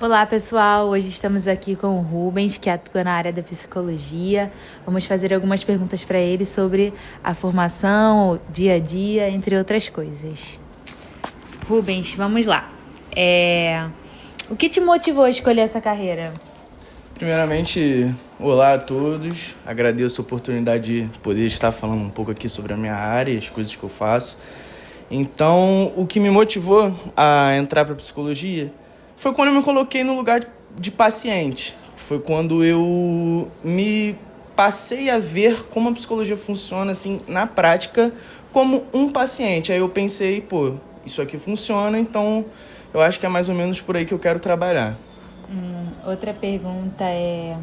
Olá, pessoal! Hoje estamos aqui com o Rubens, que atua na área da psicologia. Vamos fazer algumas perguntas para ele sobre a formação, o dia a dia, entre outras coisas. Rubens, vamos lá. O que te motivou a escolher essa carreira? Primeiramente, olá a todos. Agradeço a oportunidade de poder estar falando um pouco aqui sobre a minha área, as coisas que eu faço. Então, o que me motivou a entrar para a psicologia foi quando eu me coloquei no lugar de paciente. Foi quando eu me passei a ver como a psicologia funciona assim na prática como um paciente. Aí eu pensei, isso aqui funciona, então eu acho que é mais ou menos por aí que eu quero trabalhar. Outra pergunta é: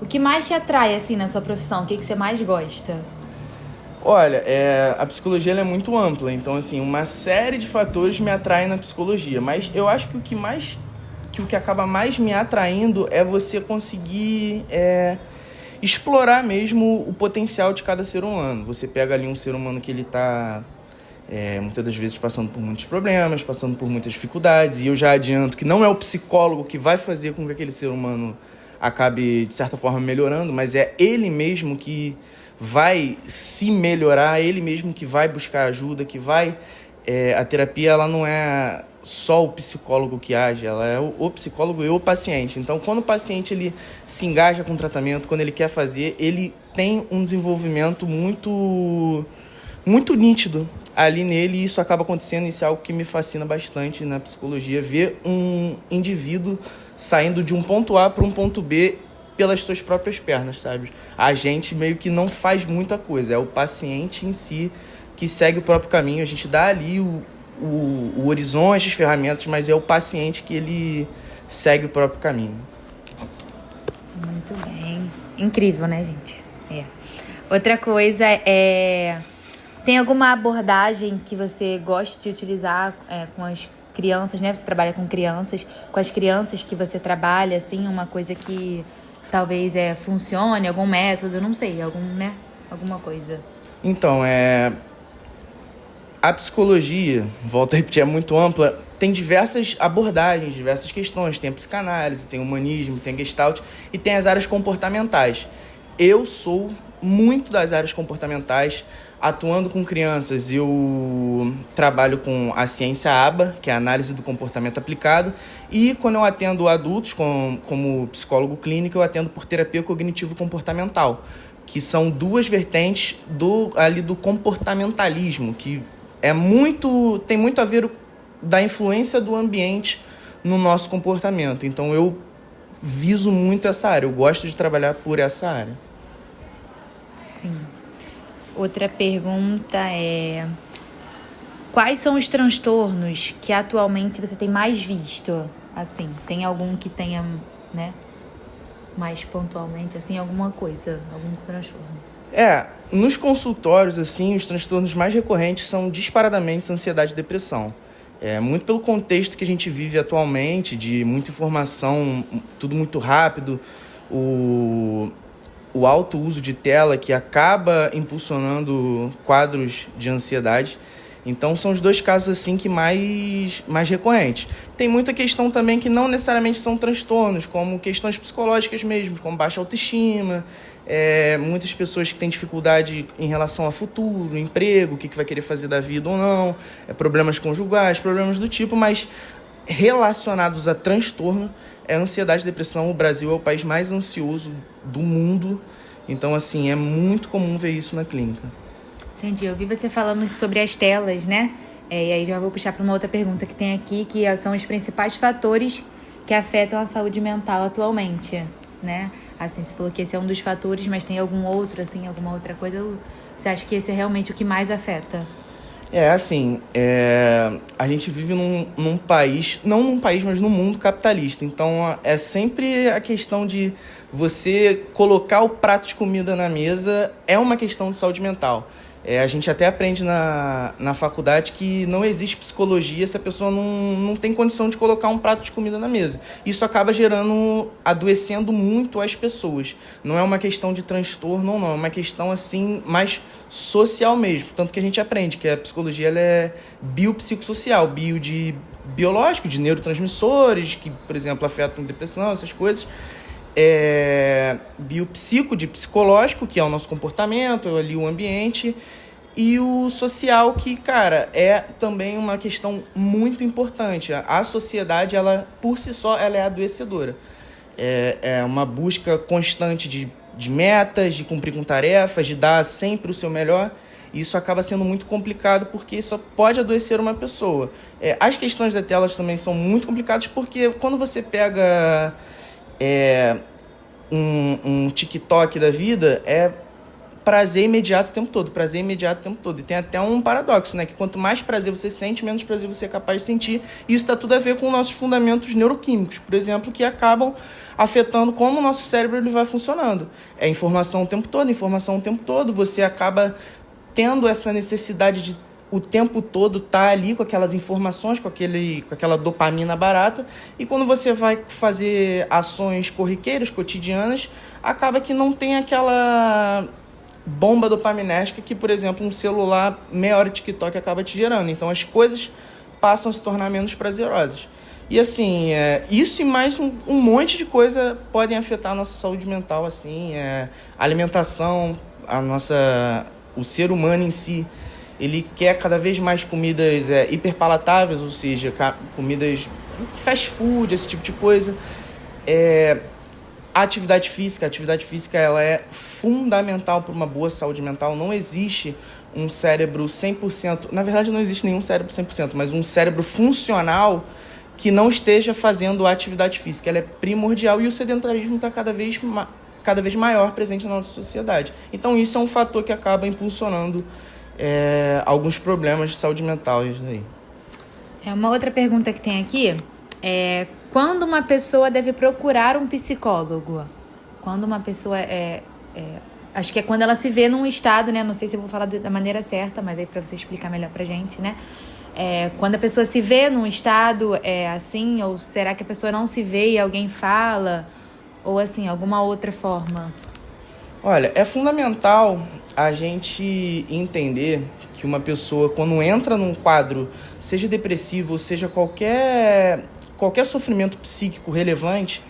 o que mais te atrai assim na sua profissão? O que você mais gosta? Olha, a psicologia ela é muito ampla, então assim, uma série de fatores me atraem na psicologia, mas eu acho que o que acaba mais me atraindo é você conseguir explorar mesmo o potencial de cada ser humano. Você pega ali um ser humano que ele está muitas das vezes passando por muitos problemas, passando por muitas dificuldades, e eu já adianto que não é o psicólogo que vai fazer com que aquele ser humano acabe, de certa forma, melhorando, mas é ele mesmo que vai se melhorar, ele mesmo que vai buscar ajuda, que vai... a terapia ela não é só o psicólogo que age, ela é o psicólogo e o paciente. Então, quando o paciente ele se engaja com o tratamento, quando ele quer fazer, ele tem um desenvolvimento muito nítido ali nele, e isso acaba acontecendo. Isso é algo que me fascina bastante na psicologia, ver um indivíduo saindo de um ponto A para um ponto B pelas suas próprias pernas, sabe? A gente meio que não faz muita coisa, é o paciente em si que segue o próprio caminho. A gente dá ali o horizonte, as ferramentas, mas é o paciente que ele segue o próprio caminho. Muito bem. Incrível, né, gente? Outra coisa é... Tem alguma abordagem que você gosta de utilizar com as crianças, né? Você trabalha com crianças. Com as crianças que você trabalha, assim, uma coisa que talvez funcione, algum método, não sei, alguma coisa. Então, a psicologia, volto a repetir, é muito ampla, tem diversas abordagens, diversas questões. Tem a psicanálise, tem o humanismo, tem a gestalt e tem as áreas comportamentais. Eu sou muito das áreas comportamentais. Atuando com crianças, eu trabalho com a ciência ABA, que é a análise do comportamento aplicado, e quando eu atendo adultos como psicólogo clínico, eu atendo por terapia cognitivo-comportamental, que são duas vertentes do comportamentalismo, que tem muito a ver da influência do ambiente no nosso comportamento. Então eu viso muito essa área, eu gosto de trabalhar por essa área. Sim. Outra pergunta é: quais são os transtornos que atualmente você tem mais visto? Assim, tem algum que tenha, né, mais pontualmente, assim, alguma coisa, algum transtorno? Nos consultórios, assim, os transtornos mais recorrentes são disparadamente ansiedade e depressão. Muito pelo contexto que a gente vive atualmente, de muita informação, tudo muito rápido, o alto uso de tela que acaba impulsionando quadros de ansiedade. Então são os dois casos assim que mais recorrentes. Tem muita questão também que não necessariamente são transtornos, como questões psicológicas mesmo, como baixa autoestima, muitas pessoas que têm dificuldade em relação ao futuro, emprego, o que vai querer fazer da vida ou não, problemas conjugais, problemas do tipo, mas relacionados a transtorno é ansiedade e depressão. O Brasil é o país mais ansioso do mundo, então assim, é muito comum ver isso na clínica. Entendi, eu vi você falando sobre as telas, né? E aí já vou puxar para uma outra pergunta que tem aqui, que são os principais fatores que afetam a saúde mental atualmente, né? Assim, você falou que esse é um dos fatores, mas tem algum outro, assim, alguma outra coisa? Você acha que esse é realmente o que mais afeta? A gente vive num país, não num país, mas num mundo capitalista. Então, é sempre a questão de você colocar o prato de comida na mesa, é uma questão de saúde mental. A gente até aprende na faculdade que não existe psicologia se a pessoa não tem condição de colocar um prato de comida na mesa. Isso acaba adoecendo muito as pessoas. Não é uma questão de transtorno ou não, é uma questão assim mais social mesmo. Tanto que a gente aprende que a psicologia ela é biopsicossocial, biológico, de neurotransmissores, que, por exemplo, afetam depressão, essas coisas. Biopsico, de psicológico, que é o nosso comportamento, ali o ambiente, e o social, que, cara, é também uma questão muito importante. A sociedade, ela, por si só, ela é adoecedora. É uma busca constante de metas, de cumprir com tarefas, de dar sempre o seu melhor. E isso acaba sendo muito complicado porque isso pode adoecer uma pessoa. As questões da tela também são muito complicadas porque quando você pega um TikTok da vida, é prazer imediato o tempo todo, prazer imediato o tempo todo. E tem até um paradoxo, né? Que quanto mais prazer você sente, menos prazer você é capaz de sentir. E isso está tudo a ver com nossos fundamentos neuroquímicos, por exemplo, que acabam afetando como o nosso cérebro ele vai funcionando. É informação o tempo todo, informação o tempo todo. Você acaba tendo essa necessidade de o tempo todo estar ali com aquelas informações, com aquela dopamina barata, e quando você vai fazer ações corriqueiras, cotidianas, acaba que não tem aquela bomba dopaminérgica que, por exemplo, um celular, meia hora de TikTok acaba te gerando. Então as coisas passam a se tornar menos prazerosas. E assim, isso e mais um monte de coisa podem afetar a nossa saúde mental, assim, alimentação, o ser humano em si, ele quer cada vez mais comidas hiperpalatáveis, ou seja, comidas fast food, esse tipo de coisa. A atividade física ela é fundamental para uma boa saúde mental. Não existe um cérebro 100%, na verdade não existe nenhum cérebro 100%, mas um cérebro funcional que não esteja fazendo a atividade física. Ela é primordial e o sedentarismo está cada vez maior presente na nossa sociedade. Então isso é um fator que acaba impulsionando alguns problemas de saúde mental. Isso aí. Uma outra pergunta que tem aqui é: quando uma pessoa deve procurar um psicólogo? Quando uma pessoa acho que é quando ela se vê num estado, né? Não sei se eu vou falar da maneira certa, mas aí para você explicar melhor pra gente, né? Quando a pessoa se vê num estado assim, ou será que a pessoa não se vê e alguém fala? Ou assim, alguma outra forma? Olha, é fundamental a gente entender que uma pessoa, quando entra num quadro, seja depressivo, seja qualquer sofrimento psíquico relevante,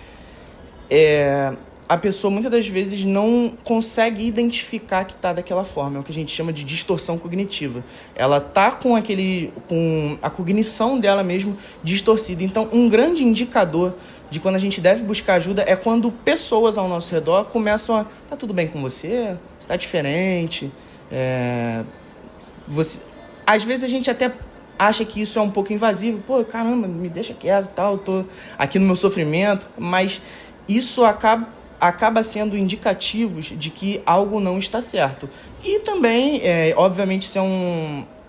a pessoa muitas das vezes não consegue identificar que está daquela forma. É o que a gente chama de distorção cognitiva. Ela está com a cognição dela mesmo distorcida. Então, um grande indicador de quando a gente deve buscar ajuda é quando pessoas ao nosso redor começam a... Tá tudo bem com você? Você tá diferente? Às vezes a gente até acha que isso é um pouco invasivo. Pô, caramba, me deixa quieto, tal, eu tô aqui no meu sofrimento. Mas isso acaba sendo indicativos de que algo não está certo. E também, obviamente, isso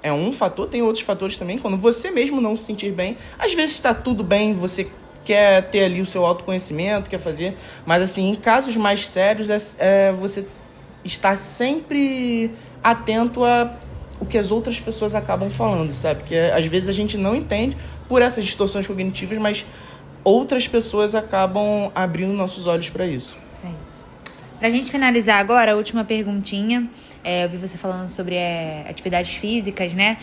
é um fator, tem outros fatores também. Quando você mesmo não se sentir bem, às vezes está tudo bem, você quer ter ali o seu autoconhecimento, quer fazer, mas assim, em casos mais sérios, você está sempre atento a o que as outras pessoas acabam falando, sabe? Porque às vezes a gente não entende por essas distorções cognitivas, mas outras pessoas acabam abrindo nossos olhos para isso. É isso. Pra gente finalizar agora, a última perguntinha. Eu vi você falando sobre atividades físicas, né?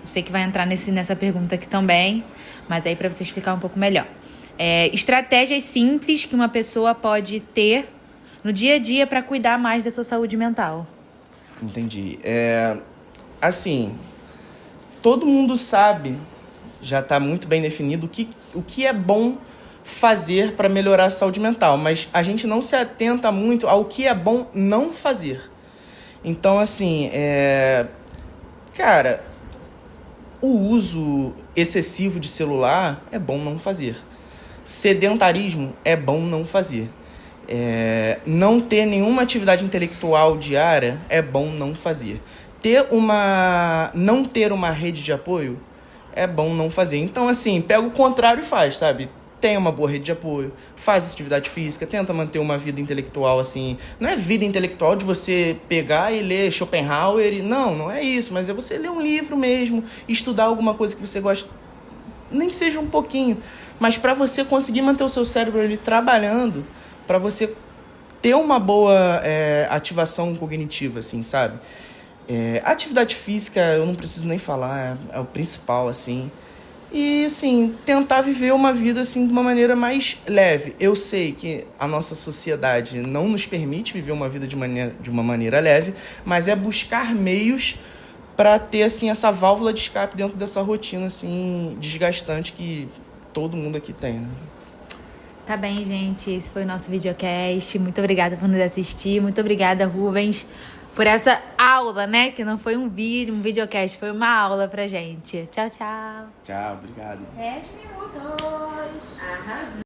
Sei que vai entrar nessa pergunta aqui também, mas aí para você explicar um pouco melhor. Estratégias simples que uma pessoa pode ter no dia a dia para cuidar mais da sua saúde mental. Entendi. Assim, todo mundo sabe, já está muito bem definido o que é bom fazer para melhorar a saúde mental, mas a gente não se atenta muito ao que é bom não fazer. Então, assim, cara, o uso excessivo de celular é bom não fazer. Sedentarismo é bom não fazer. Não ter nenhuma atividade intelectual diária é bom não fazer. Não ter uma rede de apoio é bom não fazer. Então, assim, pega o contrário e faz, sabe? tenha uma boa rede de apoio, faz atividade física, tenta manter uma vida intelectual, assim. Não é vida intelectual de você pegar e ler Schopenhauer. Não é isso, mas é você ler um livro mesmo, estudar alguma coisa que você gosta, nem que seja um pouquinho. Mas para você conseguir manter o seu cérebro ali trabalhando, para você ter uma boa ativação cognitiva, assim, sabe? Atividade física, eu não preciso nem falar, é o principal, assim. E, assim, tentar viver uma vida, assim, de uma maneira mais leve. Eu sei que a nossa sociedade não nos permite viver uma vida de uma maneira leve, mas é buscar meios para ter, assim, essa válvula de escape dentro dessa rotina, assim, desgastante que todo mundo aqui tem, né? Tá bem, gente. Esse foi o nosso videocast. Muito obrigada por nos assistir. Muito obrigada, Rubens, por essa aula, né? Que não foi um videocast, foi uma aula pra gente. Tchau, tchau. Tchau, obrigado. 10 minutos. Arrasou.